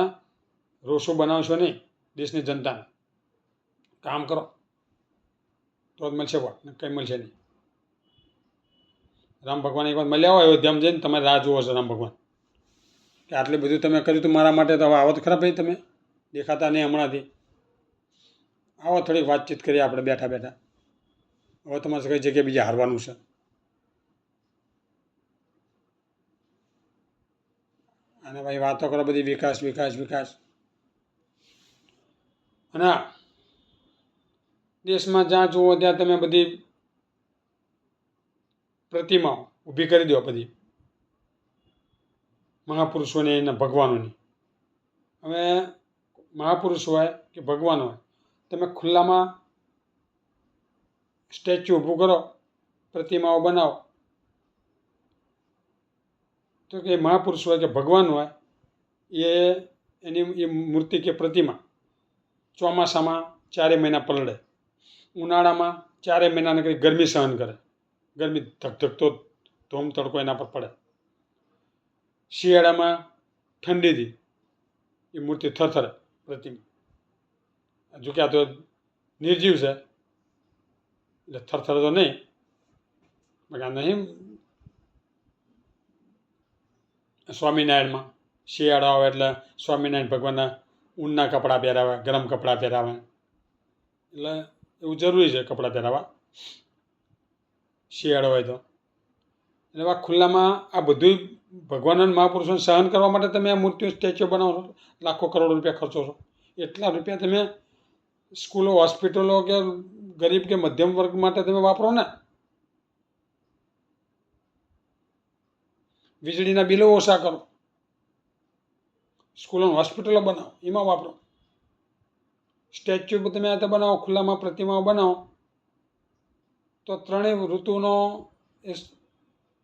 રોષો બનાવશો નહીં. દેશની જનતાને કામ કરો તો જ મળશે વોટ, કંઈ મળશે નહીં. રામ ભગવાન એક વાર મળ્યા હોય અયોધ્યામાં જઈને તમે રાહ જુઓ છો રામ ભગવાન કે આટલું બધું તમે કર્યું હતું મારા માટે, તો હવે આવો તો ખરા ભાઈ, તમે દેખાતા નહીં હમણાંથી. આવો થોડીક વાતચીત કરીએ આપણે બેઠા બેઠા. હવે તમારે કઈ જગ્યાએ બીજે હારવાનું છે. અને ભાઈ વાતો કરો બધી વિકાસ વિકાસ વિકાસ. અને દેશમાં જ્યાં જુઓ ત્યાં તમે બધી પ્રતિમાઓ ઊભી કરી દો, બધી મહાપુરુષોની અને ભગવાનોની. હવે મહાપુરુષ હોય કે ભગવાન હોય, તમે ખુલ્લામાં સ્ટેચ્યુ ઊભું કરો, પ્રતિમાઓ બનાવો, તો કે મહાપુરુષ હોય કે ભગવાન હોય એની એ મૂર્તિ કે પ્રતિમા ચોમાસામાં 4 મહિના પલળે, ઉનાળામાં 4 મહિનાને કંઈ ગરમી સહન કરે, ગરમી ધકધકતો ધોમ તડકો એના પર પડે, શિયાળામાં ઠંડીથી એ મૂર્તિ થરથરે પ્રતિમા. જોકે આ તો નિર્જીવ છે એટલે થરથરે તો નહીં, આ નહીં. સ્વામિનારાયણમાં શિયાળો આવે એટલે સ્વામિનારાયણ ભગવાનના ઊનના કપડાં પહેરાવે, ગરમ કપડાં પહેરાવે, એટલે એવું જરૂરી છે કપડાં પહેરાવા શિયાળો હોય તો. એટલે આ ખુલ્લામાં આ બધું ભગવાન અને મહાપુરુષોને સહન કરવા માટે તમે આ મૂર્તિઓ સ્ટેચ્યુ બનાવો છો, લાખો કરોડો રૂપિયા ખર્ચો છો. એટલા રૂપિયા તમે સ્કૂલો, હોસ્પિટલો કે ગરીબ કે મધ્યમ વર્ગ માટે તમે વાપરો ને. વીજળીના બિલો ઓછા કરો, સ્કૂલો, હોસ્પિટલો બનાવો, એમાં વાપરો. સ્ટેચ્યુ તમે આ બનાવો, ખુલ્લામાં પ્રતિમાઓ બનાવો, તો ત્રણેય ઋતુનો એ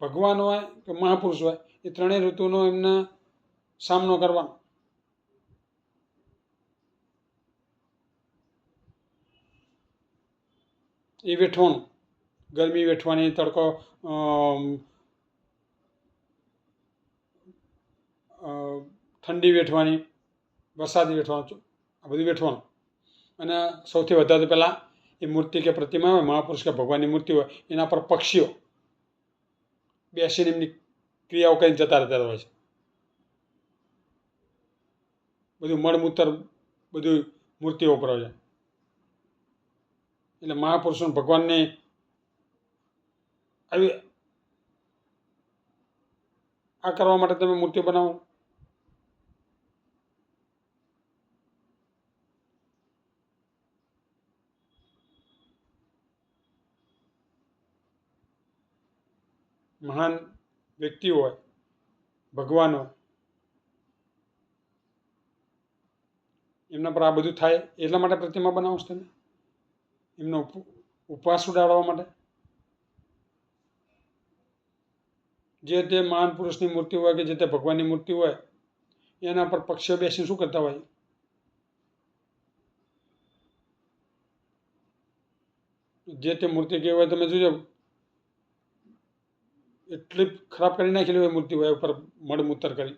ભગવાન હોય કે મહાપુરુષ હોય એ ત્રણેય ઋતુનો એમને સામનો કરવાનો. એ વેઠવાનું, ગરમી વેઠવાની, તડકો, ઠંડી વેઠવાની, વરસાદ વેઠવાનો, આ બધું વેઠવાનું. અને સૌથી વધારે તો પહેલાં એ મૂર્તિ કે પ્રતિમા હોય, મહાપુરુષ કે ભગવાનની મૂર્તિ હોય, એના પર પક્ષીઓ બેસીને એમની ક્રિયાઓ કરીને જતા રહેતા હોય છે. બધું મળમૂત્ર બધું મૂર્તિઓ ઉપર હોય છે. એટલે મહાપુરુષો ભગવાનને આવી આ કરવા માટે તમે મૂર્તિઓ બનાવો. મહાન વ્યક્તિઓ હોય, ભગવાન હોય, એમના પર આ બધું થાય એટલા માટે પ્રતિમા બનાવો છો તમે, એમનો ઉપવાસ ઉડાડવા માટે. જે તે મહાન પુરુષની મૂર્તિ હોય કે જે તે ભગવાનની મૂર્તિ હોય એના પર પક્ષીઓ બેસીને શું કરતા હોય? જે તે મૂર્તિ કેવી હોય તમે જોજો, એટલી ખરાબ કરી નાખેલી હોય મૂર્તિ હોય ઉપર મળમૂત્ર કરી.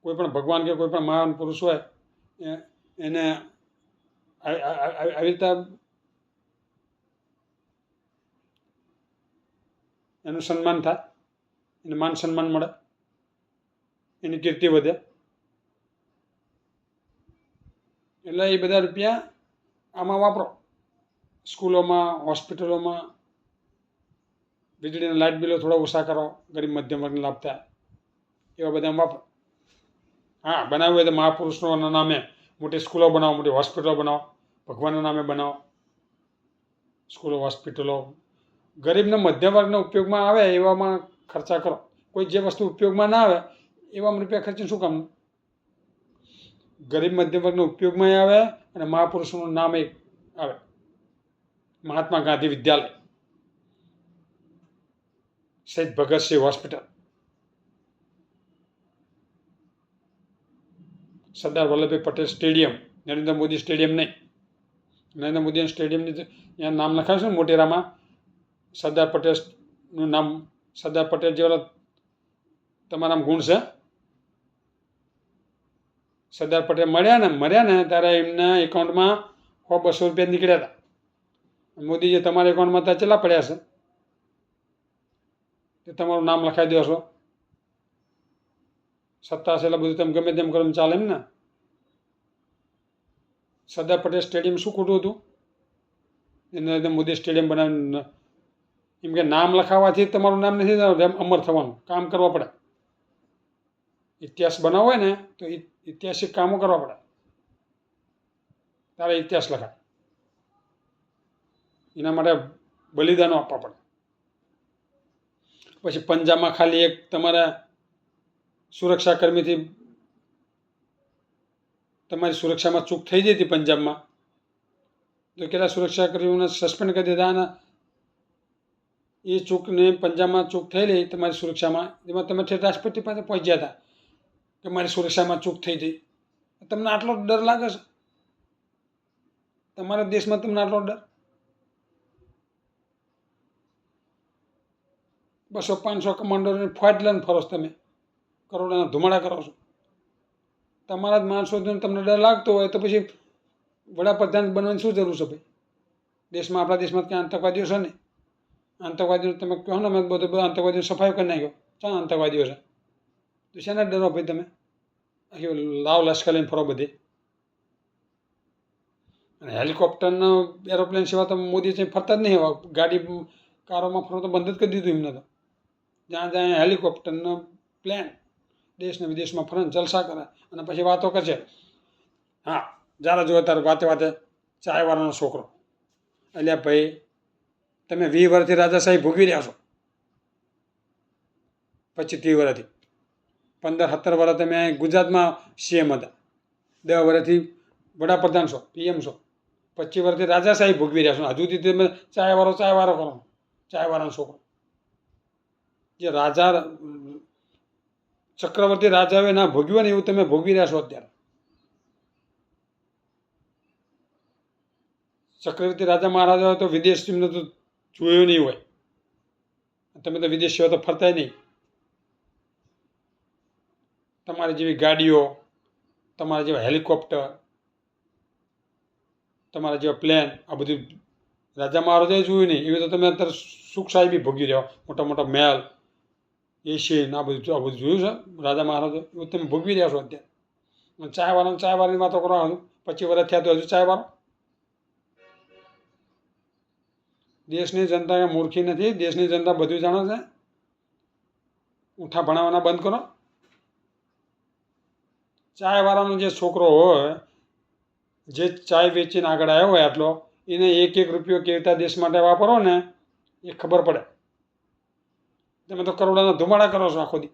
કોઈ પણ ભગવાન કે કોઈ પણ મહાન પુરુષ હોય એને આવી રીતે એનું સન્માન થાય, એને માન સન્માન મળે, એની કીર્તિ વધે. એટલે એ બધા રૂપિયા આમાં વાપરો. સ્કૂલોમાં, હોસ્પિટલોમાં વીજળીના લાઇટ બિલો થોડા ઓછા કરો, ગરીબ મધ્યમ વર્ગને લાભ થાય એવા બધા વાપરો. હા, બનાવવું હોય તો મહાપુરુષોના નામે મોટી સ્કૂલો બનાવો, મોટી હોસ્પિટલો બનાવો, ભગવાનના નામે બનાવો સ્કૂલો, હોસ્પિટલો. ગરીબને મધ્યમ વર્ગના ઉપયોગમાં આવે એવામાં ખર્ચા કરો. કોઈ જે વસ્તુ ઉપયોગમાં ના આવે એવામાં રૂપિયા ખર્ચીને શું કામનું? ગરીબ મધ્યમ વર્ગના ઉપયોગમાં આવે અને મહાપુરુષોનું નામ એક આવે. મહાત્મા ગાંધી વિદ્યાલય, શહીદ Bhagat Singh hospital, Sardar Vallabhbhai Patel stadium, Narendra Modi stadium નહીં. નરેન્દ્ર મોદી સ્ટેડિયમની ત્યાં નામ લખાયું છે ને મોટેરામાં, સરદાર પટેલનું નામ. સરદાર પટેલ જેવા તમારા ગુણ છે. સરદાર પટેલ મર્યા ને ત્યારે એમના એકાઉન્ટમાં 100-200 રૂપિયા નીકળ્યા હતા. મોદીજી તમારા એકાઉન્ટમાં ત્યાં કેટલા પડ્યા છે તે તમારું નામ લખાવી દો છો. સત્તા છે એટલે બધું તમે ગમે તેમ કરો ચાલે એમ ને. સરદાર પટેલ સ્ટેડિયમ શું ખોટું હતું? નરેન્દ્ર મોદી સ્ટેડિયમ બનાવીને એમ કે નામ લખાવવાથી તમારું નામ નથી અમર થવાનું, કામ કરવા પડે. ઇતિહાસ બનાવવો હોય ને તો ઐતિહાસિક કામો કરવા પડે, તારે ઇતિહાસ લખાય. એના માટે બલિદાનો આપવા પડે. પછી પંજાબમાં ખાલી એક તમારા સુરક્ષાકર્મીથી તમારી સુરક્ષામાં ચૂક થઈ જતી પંજાબમાં, તો કેટલા સુરક્ષાકર્મીઓને સસ્પેન્ડ કરી દીધા. અને એ ચૂકને પંજાબમાં ચૂક થયેલી તમારી સુરક્ષામાં, એમાં તમે રાષ્ટ્રપતિ પાસે પહોંચ્યા હતા કે મારી સુરક્ષામાં ચૂક થઈ હતી. તમને આટલો ડર લાગે છે? તમારા દેશમાં તમને આટલો ડર? 200-500 કમાન્ડોની ફાઇટ લઈને ફરો છો તમે, કરોડોના ધુમાડા કરો છો. તમારા જ માણસો તમને ડર લાગતો હોય તો પછી વડાપ્રધાન બનવાની શું જરૂર છે ભાઈ? દેશમાં, આપણા દેશમાં ક્યાં આતંકવાદીઓ છે ને? આતંકવાદીઓ તમે કહો ને, અમે બધું આતંકવાદીઓ સફાઈ કરી નાખ્યો. ક્યાં આતંકવાદીઓ છે? તો શેના ડરો ભાઈ તમે? લાવ લશ્કર લઈને ફરો બધી. અને હેલિકોપ્ટરનો એરોપ્લેન સિવાય તો મોદી છે ફરતા જ નહીં. ગાડી કારોમાં ફરો તો બંધ જ કરી દીધું એમને તો. જ્યાં જ્યાં હેલિકોપ્ટરનો પ્લેન દેશને વિદેશમાં ફરે, જલસા કરે અને પછી વાતો કરશે. હા, જ્યારે જોવે ત્યારે વાતે ચાયવાળાનો છોકરો. એટલે ભાઈ તમે 20 વર્ષથી રાજાશાહી ભોગવી રહ્યા છો. 25-30 વર્ષથી. 15-17 વર્ષ તમે ગુજરાતમાં CM હતા. 10 વર્ષથી વડાપ્રધાન છો, PM છો. 25 વર્ષથી રાજાશાહી ભોગવી રહ્યા છો. હજુ સુધી તમે ચાયવાળો કરો, ચાયવાળાનો છોકરો. જે રાજા ચક્રવર્તી રાજાઓએ ના ભોગવ્યો ને એવું તમે ભોગવી રહ્યા છો અત્યારે. ચક્રવર્તી રાજા મહારાજા તો વિદેશ તમને તો જોયો નહીં હોય. તમે તો વિદેશ સિવાય તો ફરતાય નહીં. તમારી જેવી ગાડીઓ, તમારા જેવા હેલિકોપ્ટર, તમારા જેવા પ્લેન, આ બધું રાજા મહારાજાએ જોયું નહીં. એવી તો તમે અત્યારે સુખ સાહેબી ભોગવી રહ્યા. મોટા મોટા મહેલ, એસી, આ બધું જોયું છે રાજા મહારાજો? એવું તમે ભોગવી રહ્યા છો અત્યારે. ચાયવાળાની વાતો કરો. 25 વર્ષ થયા તો હજુ ચાયવાળો? દેશની જનતા મૂર્ખી નથી. દેશની જનતા બધું જાણે છે. ઊંઠા ભણાવવાના બંધ કરો. ચાયવાળાનો જે છોકરો હોય, જે ચાય વેચીને આગળ આવ્યો હોય આટલો, એને 1-1 રૂપિયો કેવી રીતે દેશ માટે વાપરો ને એ ખબર પડે. તમે તો કરોડોના ધુમાડા કરો છો આખો દી.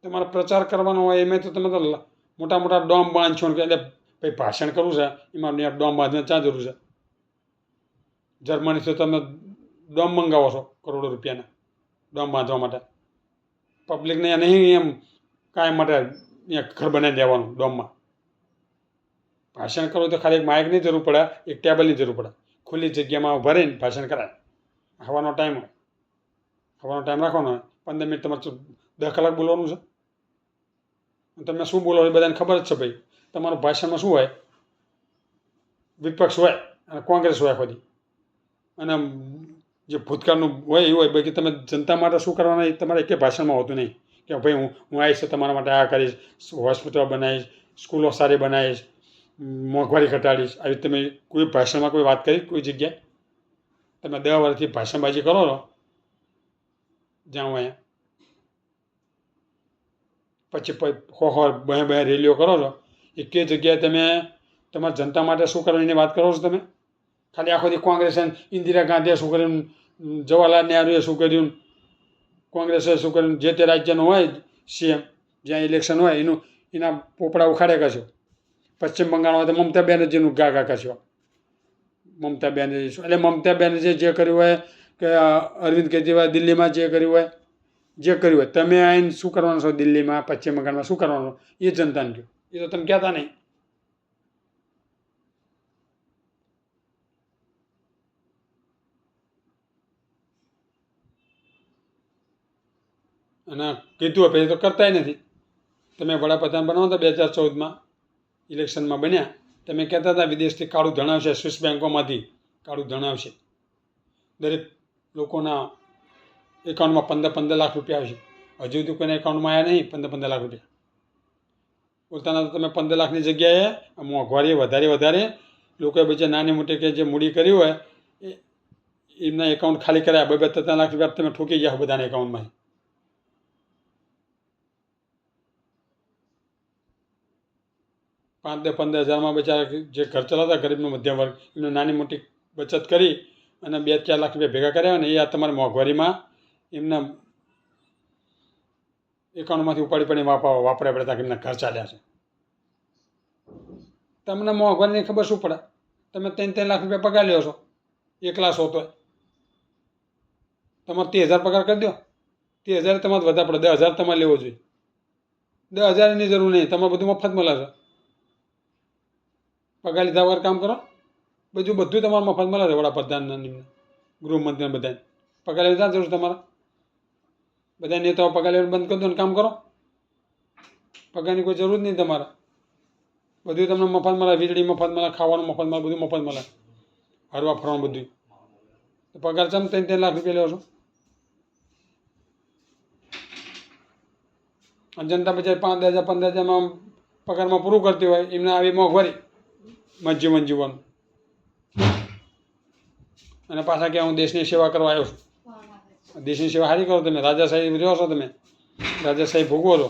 તમારે પ્રચાર કરવાનો હોય એમાં તો તમે તો મોટા મોટા ડોમ બાંધશો કે એટલે ભાઈ ભાષણ કરવું છે એમાં ડોમ બાંધવાની ક્યાં જરૂર છે? જર્મનીથી તમે ડોમ મંગાવો છો કરોડો રૂપિયાના ડોમ બાંધવા માટે. પબ્લિકને નહીં એમ કાયમ માટે અહીંયા ઘર બનાવી દેવાનું ડોમમાં. ભાષણ કરવું તો ખાલી એક માઇકની જરૂર પડે, એક ટેબલની જરૂર પડે. ખુલ્લી જગ્યામાં ઉભા રહીને ભાષણ કરાય. હવાનો ટાઈમ હોય, હવાનો ટાઈમ રાખવાનો હોય. 15 મિનિટ તમારે 10 કલાક બોલવાનું છે. તમે શું બોલો એ બધાને ખબર જ છે ભાઈ. તમારું ભાષણમાં શું હોય? વિપક્ષ હોય અને કોંગ્રેસ હોય ખોદી. અને જે ભૂતકાળનું હોય એવું હોય. બાકી તમે જનતા માટે શું કરવાના એ તમારે એક ભાષણમાં હોતું નહીં. કે ભાઈ હું આવીશ તમારા માટે આ કરીશ, હોસ્પિટલ બનાવીશ, સ્કૂલો સારી બનાવીશ, મોંઘવારી ઘટાડીશ. આવી તમે કોઈ ભાષણમાં કોઈ વાત કરી કોઈ જગ્યાએ? તમે 10 વર્ષથી ભાષણબાજી કરો છો જ્યાં હોય પછી બે રેલીઓ કરો છો. એક જગ્યાએ તમે તમારા જનતા માટે શું કરવાની વાત કરો છો? તમે ખાલી આખો દી કોંગ્રેસ, ઇન્દિરા ગાંધીએ શું કર્યું, જવાહરલાલ નહેરુએ શું કર્યું, કોંગ્રેસે શું કર્યું, જે તે રાજ્યનું હોય CM જ્યાં ઇલેક્શન હોય એના પોપડા ઉખાડે કરશો. પશ્ચિમ બંગાળ હોય તો મમતા બેનર્જીનું ગા કરશો. મમતા બેનર્જી એટલે મમતા બેનર્જીએ જે કર્યું હોય કે અરવિંદ કેજરીવાલ દિલ્હીમાં જે કર્યું હોય તમે આવીને શું કરવાનું છો? દિલ્હીમાં, પશ્ચિમ બંગાળમાં શું કરવાનું એ જનતાને કહો. એ તો તમે કહેતા નહીં. અને કીધું હોય પછી તો કરતાય નથી. તમે વડાપ્રધાન બનાવો તો 2014માં ઇલેક્શનમાં બન્યા. તમે કહેતા હતા વિદેશથી કાળું ધન આવશે, સ્વિસ બેન્કોમાંથી કાળું ધન આવશે. દરેક લોકોના એકાઉન્ટમાં 15 લાખ રૂપિયા આવશે. હજુ સુધી કોઈના એકાઉન્ટમાં આવ્યા નહીં 15 લાખ રૂપિયા. પોતાના તો તમે 15 લાખની જગ્યાએ મોંઘવારી વધારે લોકોએ બીજા નાની મોટી કે જે મૂડી કરી હોય એમના એકાઉન્ટ ખાલી કર્યા. 2-3 લાખ રૂપિયા તમે ઠોકી ગયા બધાના એકાઉન્ટમાં. $5,000-15,000 બચારા જે ઘર ચલાવતા ગરીબનો મધ્યમ વર્ગ એમને નાની મોટી બચત કરી અને 2-4 લાખ રૂપિયા ભેગા કર્યા ને એ આ તમારી મોંઘવારીમાં એમના એકાઉન્ટમાંથી ઉપાડી વાપરે પડે કે એમના ઘર ચાલ્યા છે. તમને મોંઘવારીની ખબર શું પડે? તમે 3 લાખ રૂપિયા પગાર લ્યો છો, એકલા છો તો તમારે 30,000 પગાર કરી દો. 30,000 તમારે વધારે પડે, 10,000 તમારે લેવો જોઈએ. 10,000ની જરૂર નહીં, તમારે બધું મફત મળે છે. પગાર લીધા વગર કામ કરો, બધું તમારે મફત મળે છે. વડાપ્રધાનને, ગૃહમંત્રીને બધાને પગાર લીધા જરૂર તમારે. બધા નેતાઓ પગાર લેવાનું બંધ કરી દો ને કામ કરો. પગારની કોઈ જરૂર જ નહીં તમારે. બધું તમને મફત મળે, વીજળી મફત મળે, ખાવાનું મફત મળે, બધું મફત મળે, હરવા ફરવાનું બધું. તો પગાર ચમ 3 લાખ રૂપિયા લેવો છો? અને જનતા બજાર 5,000 15,000માં પગારમાં પૂરું કરતી હોય, એમને આવી મોંઘવારી જીવન જીવવાનું. અને પાછા કે હું દેશની સેવા કરવા આવ્યો છું. દેશની સેવા સારી કરો તમે. રાજાશાહી રહ્યો છો તમે, રાજાશાહી ભોગવો છો.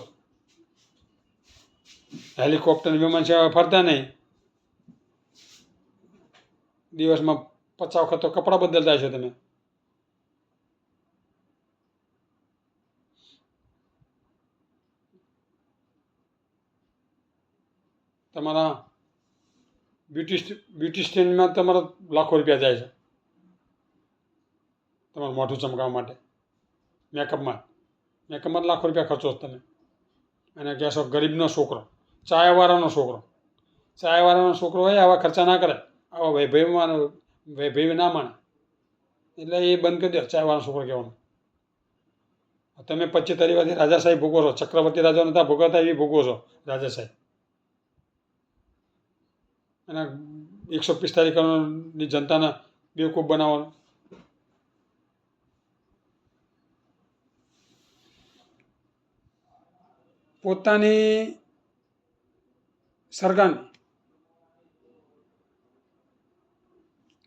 હેલિકોપ્ટર વિમાન સેવા ફરતા નહીં. દિવસમાં 50 વખત તો કપડાં બદલતા છો તમે. તમારા બ્યુટી સ્ટેન્ડમાં તમારા લાખો રૂપિયા જાય છે તમારું મોઢું ચમકાવવા માટે. મેકઅપમાં લાખો રૂપિયા ખર્ચો છો તમે. અને કહેશો ગરીબનો છોકરો, ચાયવાળાનો છોકરો હોય આવા ખર્ચા ના કરે, આવા વૈભવી ના માને. એટલે એ બંધ કરી દો ચાયવાળાનો છોકરો કહેવાનું. તમે 25 તારીખથી રાજાશાહી ભોગવો છો. ચક્રવર્તી રાજાઓ નતા ભોગવતા, એવી ભોગવો છો રાજાશાહી. અને 145 કરોડની જનતાને બેવકૂફ બનાવવાનો. પોતાની સરકારની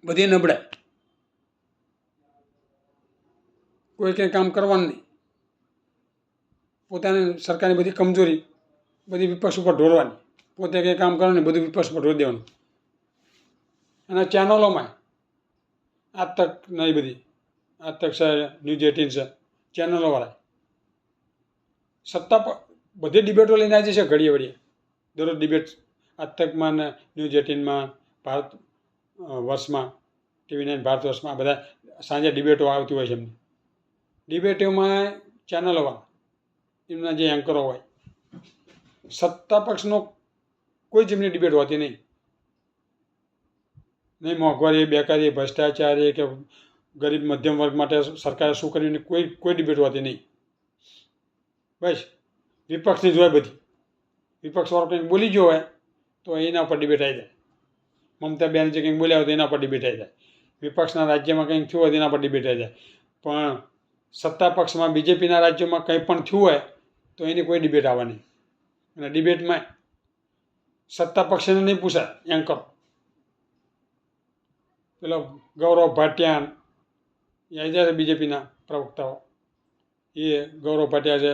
બધી નબળાઈ, કોઈ કંઈ કામ કરવાનું નહીં. પોતાની સરકારની બધી કમજોરી બધી વિપક્ષ ઉપર ઢોળવાની. પોતે કંઈ કામ કરવાનું નહીં, બધું વિપક્ષ પર ઢોળી દેવાનું. અને ચેનલોમાં આજ તક નહીં, બધી આજ તક છે, ન્યૂઝ 18 છે, ચેનલોવાળા સત્તા પર બધી ડિબેટો લઈને આવી છે. ઘડીએ વળીએ દરરોજ ડિબેટ આજ તકમાં ને ન્યૂઝ 18માં, ભારત વર્ષમાં, TV9 ભારત વર્ષમાં બધા સાંજે ડિબેટો આવતી હોય છે. એમની ડિબેટોમાં ચેનલોવાળા એમના જે એન્કરો હોય, સત્તા પક્ષનો કોઈ જ એમની ડિબેટ હોતી નહીં. મોંઘવારી, બેકારી, ભ્રષ્ટાચારી કે ગરીબ મધ્યમ વર્ગ માટે સરકારે શું કર્યું કોઈ ડિબેટ હોતી નહીં. બસ વિપક્ષની જ હોય બધી. વિપક્ષવાળો કંઈક બોલી ગયો હોય તો એના પર ડિબેટ આવી જાય. મમતા બેનર્જી કંઈક બોલ્યા હોય તો એના પર ડિબેટ આવી જાય. વિપક્ષના રાજ્યમાં કંઈક થયું હોય તો એના પર ડિબેટ આવી જાય. પણ સત્તા પક્ષમાં બીજેપીના રાજ્યોમાં કંઈ પણ થયું હોય તો એની કોઈ ડિબેટ આવવાની. અને ડિબેટમાં સત્તા પક્ષને નહીં પૂછાય એન્કર. પેલો ગૌરવ ભાટિયા એ આવી જાય છે, બીજેપીના પ્રવક્તાઓ. એ ગૌરવ ભાટિયા છે,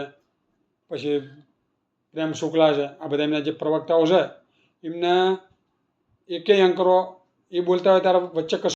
પછી પ્રેમ શુક્લા છે, આ બધા એમના જે પ્રવક્તાઓ છે, એમના એકેય એન્કરો એ બોલતા હોય ત્યારે વચ્ચે કશું